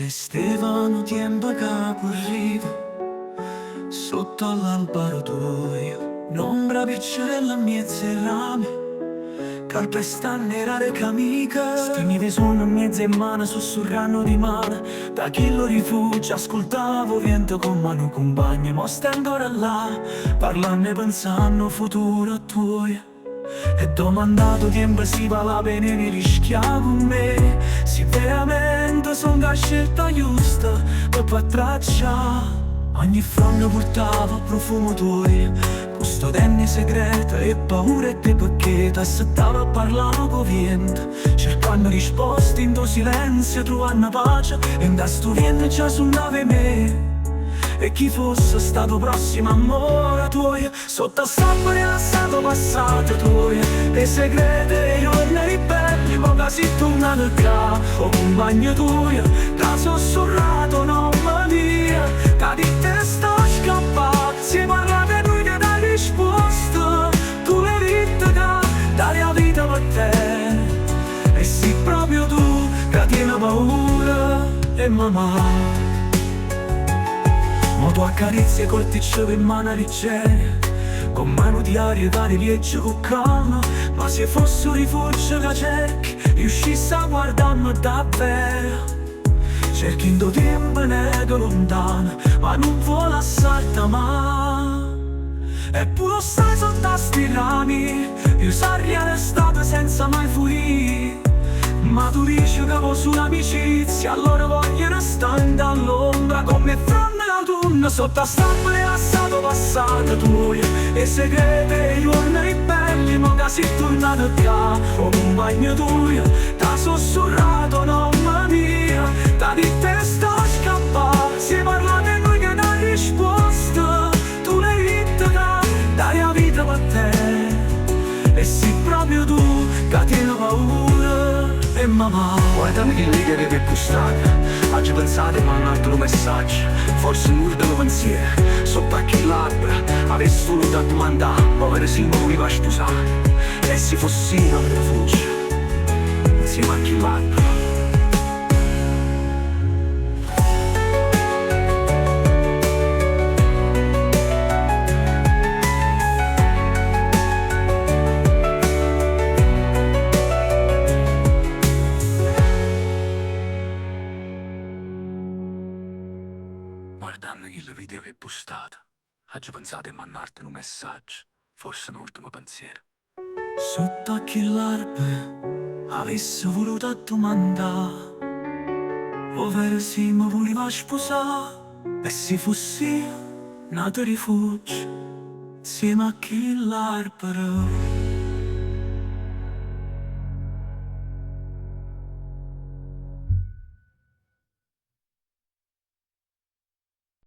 Scendevano tempo che corriva sotto l'albero tuo, l'ombra piccerella mezza e rame, calpestano nera camica. Stimive sono mezza in mano, sussurrando di mano. Da chi lo rifugio ascoltavo vento con mano compagni. Mo sta ancora là, parlando e pensando futuro tuo. E domandato tempo si va la pena ne rischiava con me. Se veramente son la scelta giusta per traccia. Ogni fronte portava profumo tuo, questo tenne segreto e paura e te perché t'assettava a parlare con vento, cercando risposte in tuo silenzio, trovando pace. E da sto vento già suonava me. E chi fosse stato prossimo amore tuo, sotto il sabbia rilassato passato tuo, e segreti e i giorni ribelli, ma quasi tornato qua, o compagno tuo, da sussurrato non mi dia, da di te sto scappato, si parla di lui che dà risposta, tu le vite che dai la vita per te, e sì proprio tu che tieni paura e mamma. Ma tu accarezzi col ticcio in mano leggera, con mano di aria vari viaggi con calma. Ma se fosse un rifugio che cerchi, riuscissi a guardarmi davvero. Cerchi in tuo tempo nego lontano, ma non vuole assalta mai. Eppure stai sotto a sti rami, io sarei arrestato senza mai fuori. Ma tu dici che vuoi sull'amicizia, allora voglio restare dall'ombra come fronte d'autunno, sotto a stampa rilassato passato tuo, e segreti e i giorni ribelli, ma che sei tornato qua, o compagno tuo, t'ha sussurrato non mi dia, da di te sto scappato, si parla di noi che dà risposta, tu le vite che dai la vita per te, e sei proprio tu che tieni paura e mamma. Guardami che lì che deve custare, oggi pensate ma un altro messaggio, forse un urlo pensiero, sotto a chi labbra, avessi voluto a domandare, ma per esempio mi va a sposare, e se fossi un rifugio, insieme a chi labbra. Guardando chi le video che è postata, oggi pensate a mandarti un messaggio, forse un ultimo pensiero. Sotto a chi l'arpe avesse voluto domandare, ovvero se mi voleva sposare, e se fossi nato rifugio, insieme a chi l'arpe.